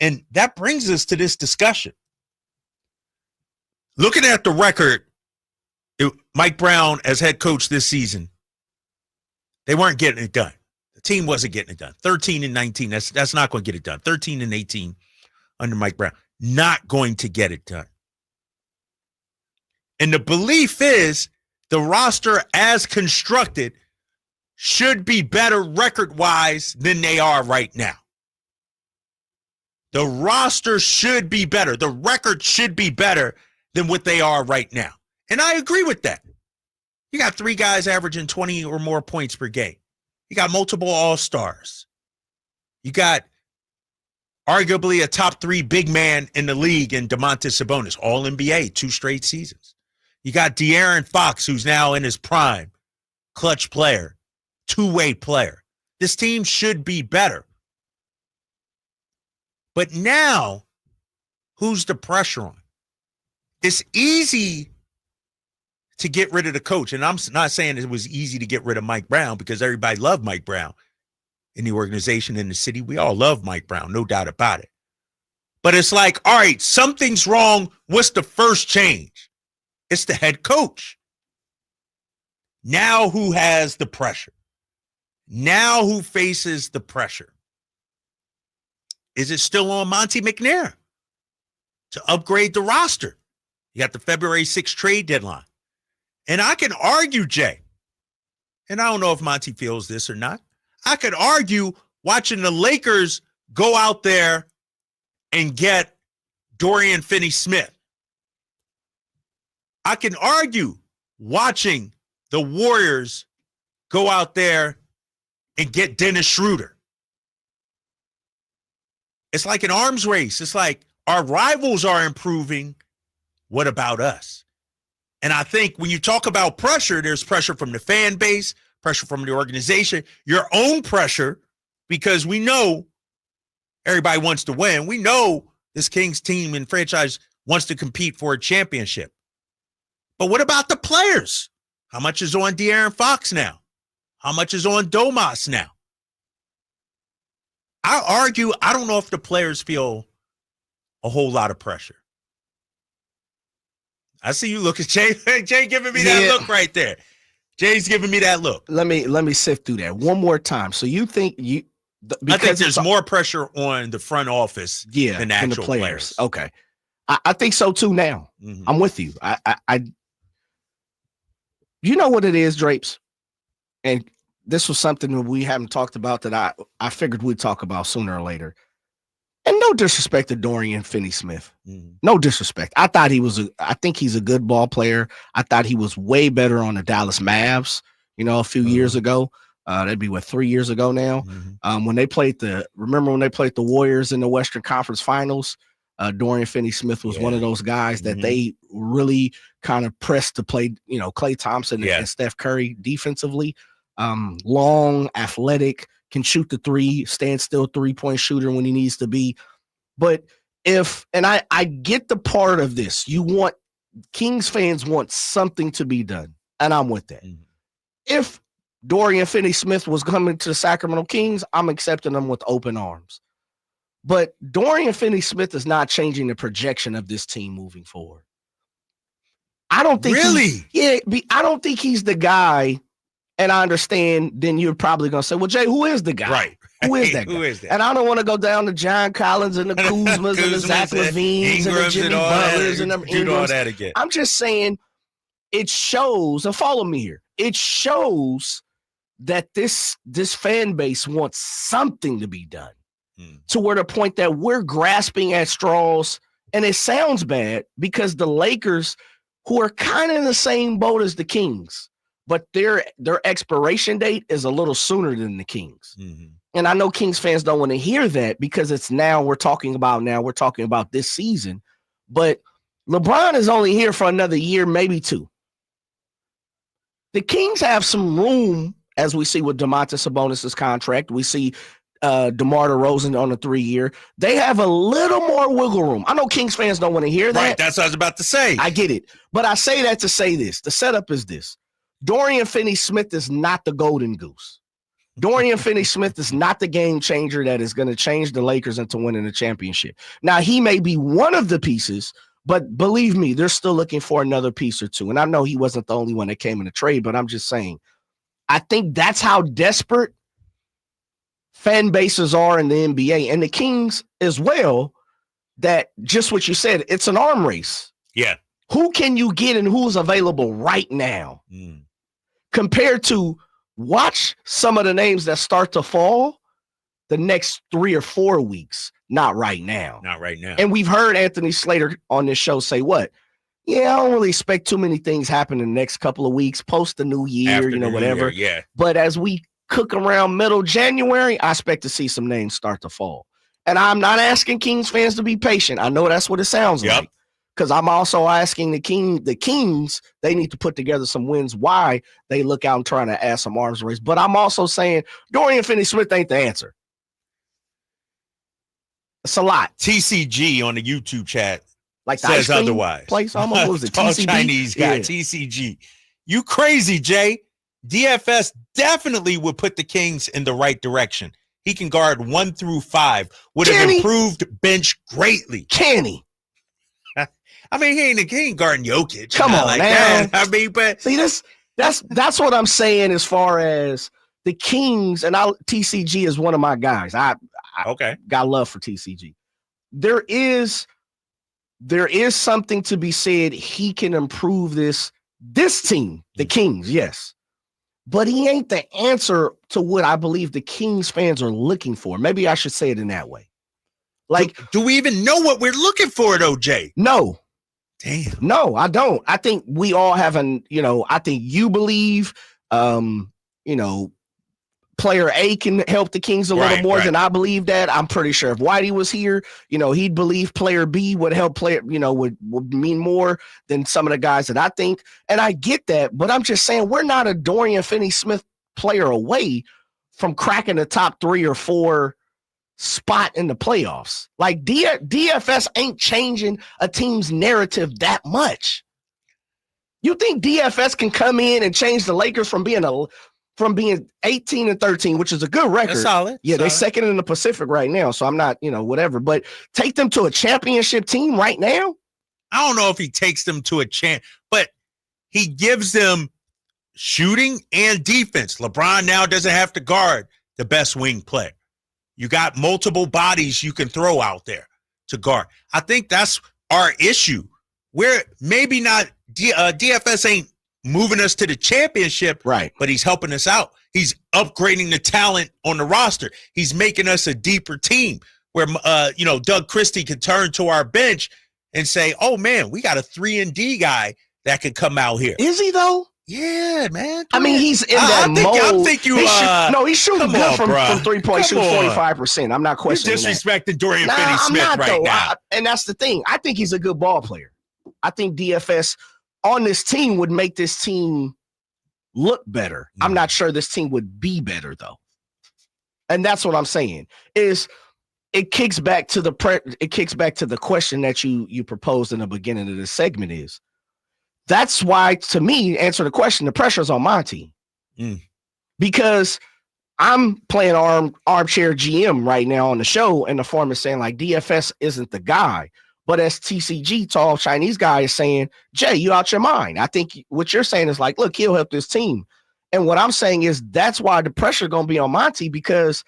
And that brings us to this discussion. Looking at the record, Mike Brown as head coach this season, they weren't getting it done. The team wasn't getting it done. 13-19, that's not going to get it done. 13-18 under Mike Brown, not going to get it done. And the belief is the roster as constructed should be better record-wise than they are right now. The roster should be better. The record should be better than what they are right now. And I agree with that. You got 3 guys averaging 20 or more points per game. You got multiple all-stars. You got arguably a top 3 big man in the league in Domantas Sabonis, all NBA, 2 straight seasons. You got De'Aaron Fox, who's now in his prime, clutch player, two-way player. This team should be better. But now, who's the pressure on? It's easy to get rid of the coach. And I'm not saying it was easy to get rid of Mike Brown because everybody loved Mike Brown in the organization, in the city. We all love Mike Brown, no doubt about it. But it's like, all right, something's wrong. What's the first change? It's the head coach. Now who has the pressure? Now who faces the pressure? Is it still on Monte McNair to upgrade the roster? You got the February 6th trade deadline. And I can argue, Jay, and I don't know if Monty feels this or not, I could argue watching the Lakers go out there and get Dorian Finney-Smith. I can argue watching the Warriors go out there and get Dennis Schroeder. It's like an arms race. It's like our rivals are improving. What about us? And I think when you talk about pressure, there's pressure from the fan base, pressure from the organization, your own pressure, because we know everybody wants to win. We know this Kings team and franchise wants to compete for a championship. But what about the players? How much is on De'Aaron Fox now? How much is on Domas now? I argue, I don't know if the players feel a whole lot of pressure. I see you look at Jay. Jay giving me that look right there. Jay's giving me that look. Let me sift through that one more time. So you think I think there's more pressure on the front office than the actual players. Okay. I think so too now. Mm-hmm. I'm with you. I you know what it is, Drapes? And this was something that we haven't talked about that I figured we'd talk about sooner or later. And no disrespect to Dorian Finney-Smith. Mm. No disrespect. I think he's a good ball player. I thought he was way better on the Dallas Mavs, a few years ago. That'd be 3 years ago now. Mm-hmm. When they played the Warriors in the Western Conference Finals, Dorian Finney-Smith was one of those guys that they really kind of pressed to play, Klay Thompson and Steph Curry defensively. Long, athletic, can shoot the three, stand still 3-point shooter when he needs to be. But I get the part of this. Kings fans want something to be done, and I'm with that. Mm-hmm. If Dorian Finney-Smith was coming to the Sacramento Kings, I'm accepting them with open arms. But Dorian Finney-Smith is not changing the projection of this team moving forward. I don't think I don't think he's the guy. And I understand, then you're probably going to say, well, Jay, who is the guy? Right. Who is that guy? Who is that? And I don't want to go down to John Collins and the Kuzmas and the Zach LaVines and the Jimmy Butlers and them Ingrams. That again. I'm just saying it shows, and follow me here, it shows that this fan base wants something to be done to where the point that we're grasping at straws. And it sounds bad because the Lakers, who are kind of in the same boat as the Kings, but their expiration date is a little sooner than the Kings. Mm-hmm. And I know Kings fans don't want to hear that because we're talking about this season. But LeBron is only here for another year, maybe 2. The Kings have some room, as we see with Domantas Sabonis' contract. We see DeMar DeRozan on a 3-year. They have a little more wiggle room. I know Kings fans don't want to hear that. Right, that's what I was about to say. I get it. But I say that to say this. The setup is this. Dorian Finney-Smith is not the golden goose. Dorian Finney-Smith is not the game changer that is going to change the Lakers into winning a championship. Now, he may be one of the pieces, but believe me, they're still looking for another piece or two. And I know he wasn't the only one that came in the trade, but I'm just saying, I think that's how desperate fan bases are in the NBA and the Kings as well, that just what you said, it's an arm race. Yeah. Who can you get and who's available right now? Compared to watch some of the names that start to fall the next 3 or 4 weeks. Not right now. Not right now. And we've heard Anthony Slater on this show say what? Yeah, I don't really expect too many things happen in the next couple of weeks, post the new year, After whatever. Yeah. But as we cook around middle January, I expect to see some names start to fall. And I'm not asking Kings fans to be patient. I know that's what it sounds like. Because I'm also asking the Kings, they need to put together some wins. Why they look out and trying to add some arms race. But I'm also saying Dorian Finney-Smith ain't the answer. It's a lot. TCG on the YouTube chat like the says otherwise. Place almost was it TCG? Chinese guy, TCG. You crazy, Jay. DFS definitely would put the Kings in the right direction. He can guard 1 through 5. Would have improved bench greatly. Can he? I mean, he ain't guarding Jokic. Come on, like man. That. I mean, but see, that's what I'm saying as far as the Kings, and TCG is one of my guys. I got love for TCG. There is something to be said. He can improve this team, the Kings, yes. But he ain't the answer to what I believe the Kings fans are looking for. Maybe I should say it in that way. Like, do we even know what we're looking for, though, Jay? No. Damn. No, I don't. I think we all have I think you believe, player A can help the Kings a little more than I believe that. I'm pretty sure if Whitey was here, he'd believe player B would help would mean more than some of the guys that I think. And I get that, but I'm just saying we're not a Dorian Finney-Smith player away from cracking the top 3 or 4 spot in the playoffs. Like DFS ain't changing a team's narrative that much. You think DFS can come in and change the Lakers from being 18-13, which is a good record. That's solid. Yeah, they're second in the Pacific right now, so I'm not, whatever. But take them to a championship team right now? I don't know if he takes them to a champ, but he gives them shooting and defense. LeBron now doesn't have to guard the best wing player. You got multiple bodies you can throw out there to guard. I think that's our issue. We're maybe not DFS ain't moving us to the championship, right? But he's helping us out. He's upgrading the talent on the roster. He's making us a deeper team where, Doug Christie can turn to our bench and say, oh, man, we got a 3-and-D guy that could come out here. Is he, though? Yeah, man. I mean, he's in that mode. I think he's shooting good from 3-point, shooting 45%. I'm not questioning You're disrespecting Dorian Finney-Smith now. And that's the thing. I think he's a good ball player. I think DFS on this team would make this team look better. I'm not sure this team would be better, though. And that's what I'm saying. It kicks back to the question that you proposed in the beginning of the segment is. That's why, to me, answer the question, the pressure's on my team. Because I'm playing armchair GM right now on the show, and the form is saying, like, DFS isn't the guy. But as TCG, tall Chinese guy, is saying, Jay, you out your mind. I think what you're saying is like, look, he'll help this team. And what I'm saying is that's why the pressure going to be on Monty, because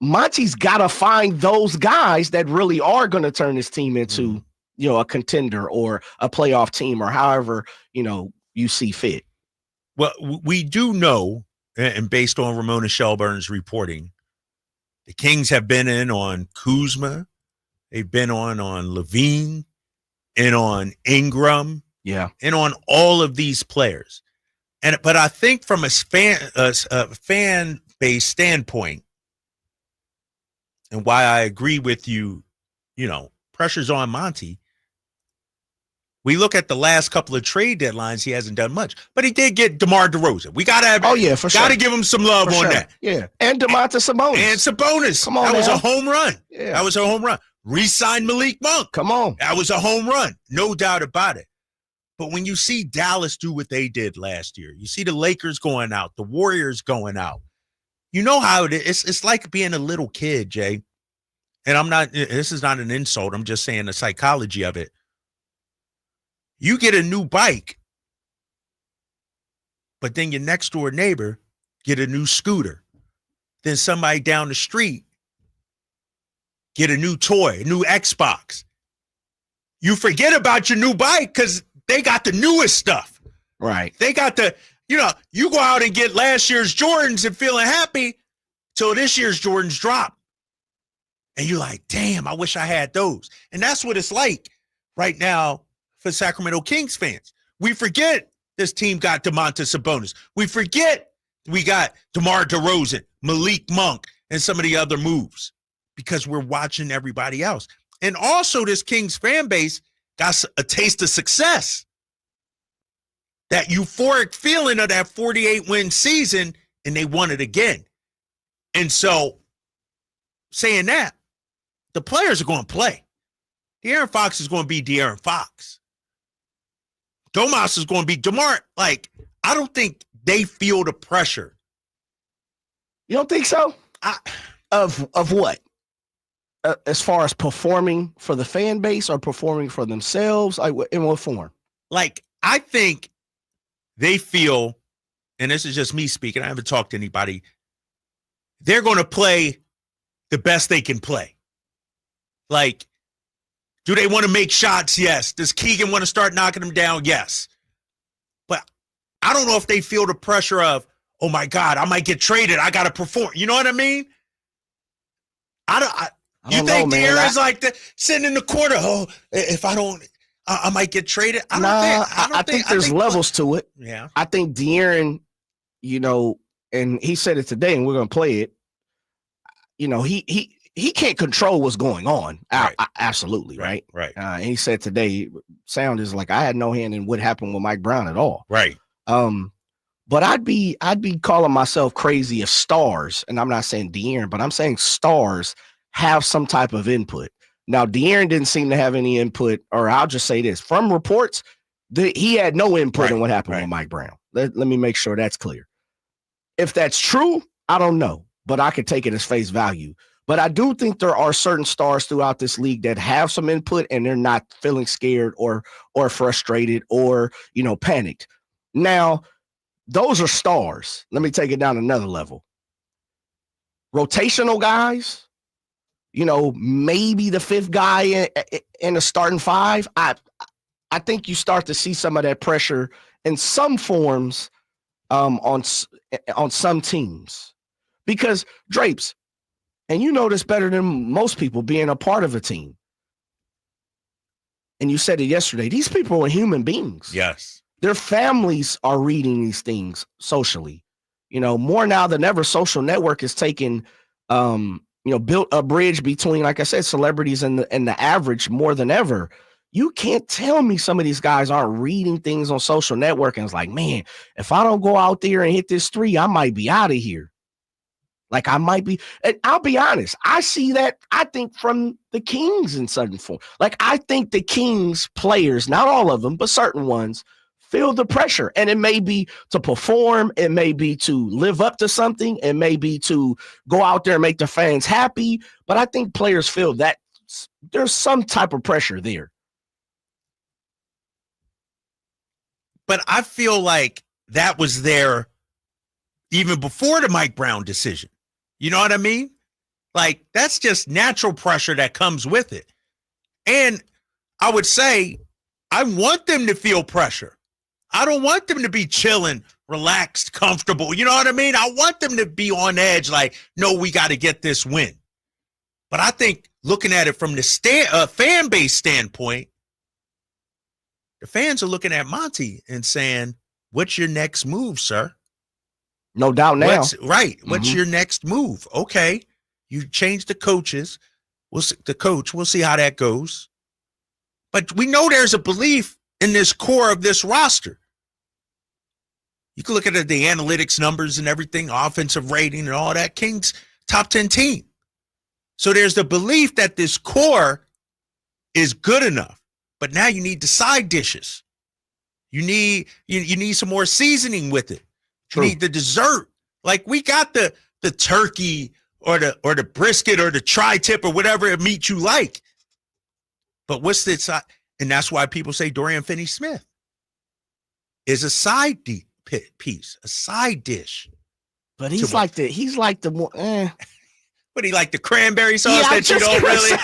Monty's got to find those guys that really are going to turn this team into a contender or a playoff team or however, you see fit. Well, we do know, and based on Ramona Shelburne's reporting, the Kings have been in on Kuzma. They've been on Levine and on Ingram. Yeah. And on all of these players. But I think from a fan base standpoint, and why I agree with you, pressure's on Monty. We look at the last couple of trade deadlines, he hasn't done much. But he did get DeMar DeRozan. We got to have for sure. Got to give him some love on that. Yeah. And Domantas Sabonis. And Sabonis. Come on, that was a home run. Yeah. That was a home run. Re-signed Malik Monk. Come on. That was a home run. No doubt about it. But when you see Dallas do what they did last year, you see the Lakers going out, the Warriors going out, you know how it is. It's like being a little kid, Jay. And this is not an insult. I'm just saying the psychology of it. You get a new bike, but then your next door neighbor get a new scooter. Then somebody down the street get a new toy, a new Xbox. You forget about your new bike because they got the newest stuff. Right. They got you go out and get last year's Jordans and feeling happy till this year's Jordans drop. And you're like, damn, I wish I had those. And that's what it's like right now for Sacramento Kings fans. We forget this team got Domantas Sabonis. We forget we got DeMar DeRozan, Malik Monk, and some of the other moves because we're watching everybody else. And also this Kings fan base got a taste of success. That euphoric feeling of that 48-win season, and they won it again. And so, saying that, the players are going to play. De'Aaron Fox is going to be De'Aaron Fox. Domas is going to be DeMar. Like, I don't think they feel the pressure. You don't think so? Of what? As far as performing for the fan base or performing for themselves? In what form? Like, I think they feel, and this is just me speaking, I haven't talked to anybody, they're going to play the best they can play. Like, do they want to make shots? Yes. Does Keegan want to start knocking them down? Yes. But I don't know if they feel the pressure of, oh my God, I might get traded. I got to perform. You know what I mean? You think De'Aaron's like sitting in the corner? Oh, if I don't, I might get traded. I think there's levels to it. Yeah. I think De'Aaron, and he said it today, and we're going to play it. He can't control what's going on. Right. Absolutely. Right. And he said today, sound is like, I had no hand in what happened with Mike Brown at all. Right. But I'd be calling myself crazy if stars, and I'm not saying De'Aaron, but I'm saying stars have some type of input. Now, De'Aaron didn't seem to have any input, or I'll just say this. From reports, he had no input in what happened with Mike Brown. Let me make sure that's clear. If that's true, I don't know, but I could take it as face value. But I do think there are certain stars throughout this league that have some input, and they're not feeling scared or frustrated or, panicked. Now, those are stars. Let me take it down another level. Rotational guys, maybe the fifth guy in a starting five. I think you start to see some of that pressure in some forms on some teams. Because Drapes, and you know this better than most people being a part of a team. And you said it yesterday. These people are human beings. Yes. Their families are reading these things socially. More now than ever, social network is taking, built a bridge between, like I said, celebrities and the average more than ever. You can't tell me some of these guys aren't reading things on social network and it's like, man, if I don't go out there and hit this three, I might be out of here. Like I might be, and I'll be honest, I see that, I think, from the Kings in certain form. Like I think the Kings players, not all of them, but certain ones, feel the pressure. And it may be to perform, it may be to live up to something, it may be to go out there and make the fans happy. But I think players feel that there's some type of pressure there. But I feel like that was there even before the Mike Brown decision. You know what I mean? Like, that's just natural pressure that comes with it. And I would say I want them to feel pressure. I don't want them to be chilling, relaxed, comfortable. You know what I mean? I want them to be on edge like, no, we got to get this win. But I think looking at it from the fan base standpoint, the fans are looking at Monte and saying, what's your next move, sir? No doubt now. What's your next move? Okay. You changed the coaches. We'll see how that goes. But we know there's a belief in this core of this roster. You can look at the analytics numbers and everything, offensive rating and all that. Kings top 10 team. So there's the belief that this core is good enough. But now you need the side dishes. You need some more seasoning with it. You True. need the dessert. Like we got the turkey or the brisket or the tri-tip or whatever meat you like. But what's the side? And that's why people say Dorian Finney-Smith is a side piece, a side dish. But he's like the one. But he like the cranberry sauce that you don't really.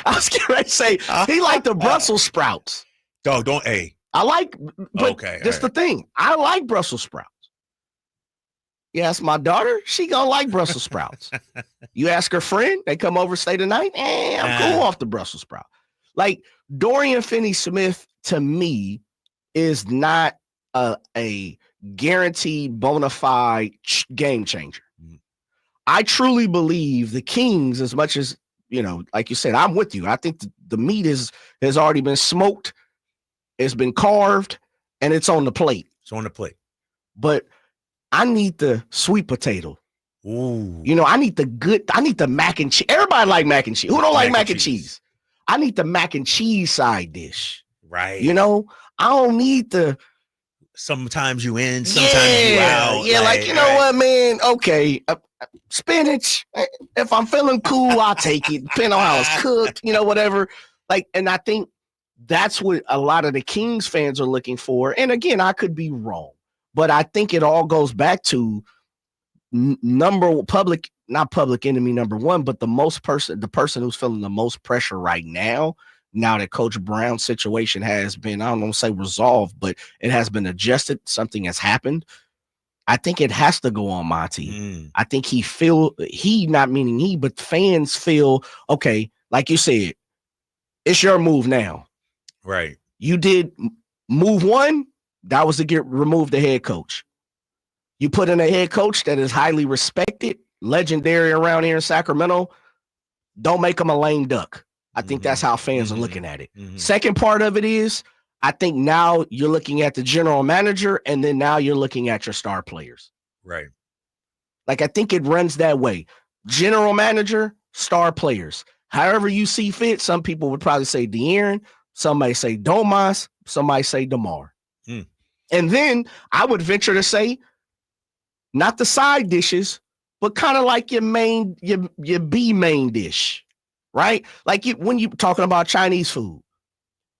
I was going to say he like the Brussels sprouts. Don't a. I like. But okay, that's the thing. I like Brussels sprouts. You ask my daughter, she gonna like Brussels sprouts. You ask her friend, they come over, stay the night. I'm cool off the Brussels sprout. Like Dorian Finney-Smith to me is not a guaranteed bona fide game changer. I truly believe the Kings, as much as, like you said, I'm with you. I think the meat has already been smoked. It's been carved and it's on the plate. It's on the plate. But I need the sweet potato. Ooh. I need the mac and cheese. Everybody like mac and cheese. Who don't like mac and cheese? I need the mac and cheese side dish. Right. I don't need the. Sometimes you in, sometimes you out. Yeah, like you know what, man? Okay, spinach. If I'm feeling cool, I'll take it. Depending on how it's cooked, whatever. Like, and I think that's what a lot of the Kings fans are looking for. And again, I could be wrong, but I think it all goes back to not public enemy number one, but the person who's feeling the most pressure right now that Coach Brown's situation has been, I don't want to say resolved, but it has been adjusted. Something has happened. I think it has to go on Monte. I think not meaning he, but fans feel, okay, like you said, it's your move now. Right. You did move one, that was to remove the head coach. You put in a head coach that is highly respected, legendary around here in Sacramento. Don't make him a lame duck. I think that's how fans are looking at it. Second part of it is, I think now you're looking at the general manager, and then now you're looking at your star players. Right. Like, I think it runs that way. General manager, star players. However you see fit, some people would probably say De'Aaron, some might say Domantas, some might say DeMar. And then I would venture to say, not the side dishes, but kind of like your B main dish. Right? Like when you're talking about Chinese food,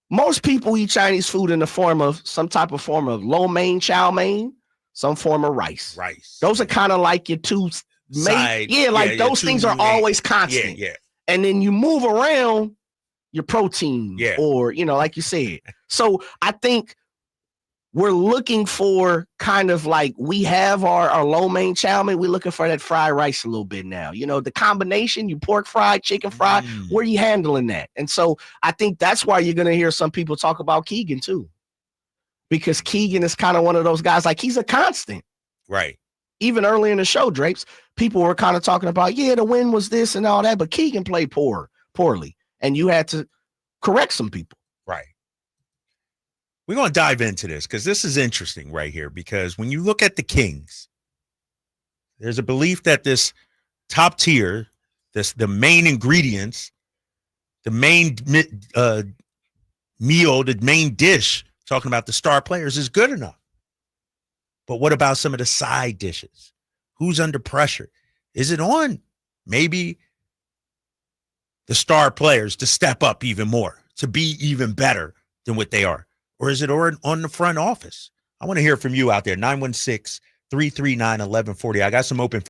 most people eat Chinese food in the form of some type of form of lo mein, chow mein, some form of rice. Those are kind of like your two side. Those things are always constant. Yeah. And then you move around your protein or, like you said. So I think we're looking for kind of like we have our lo mein, chow mein. We're looking for that fried rice a little bit now. The combination, you pork fried, chicken fried, where are you handling that? And so I think that's why you're going to hear some people talk about Keegan too. Because Keegan is kind of one of those guys, like he's a constant. Right. Even early in the show, Drapes, people were kind of talking about, the win was this and all that, but Keegan played poorly. And you had to correct some people. Right. We're going to dive into this because this is interesting right here, because when you look at the Kings, there's a belief that this top tier, the main ingredients, the main meal, the main dish, talking about the star players, is good enough. But what about some of the side dishes? Who's under pressure? Is it on maybe the star players to step up even more, to be even better than what they are? Or is it on the front office? I want to hear from you out there. 916-339-1140. I got some open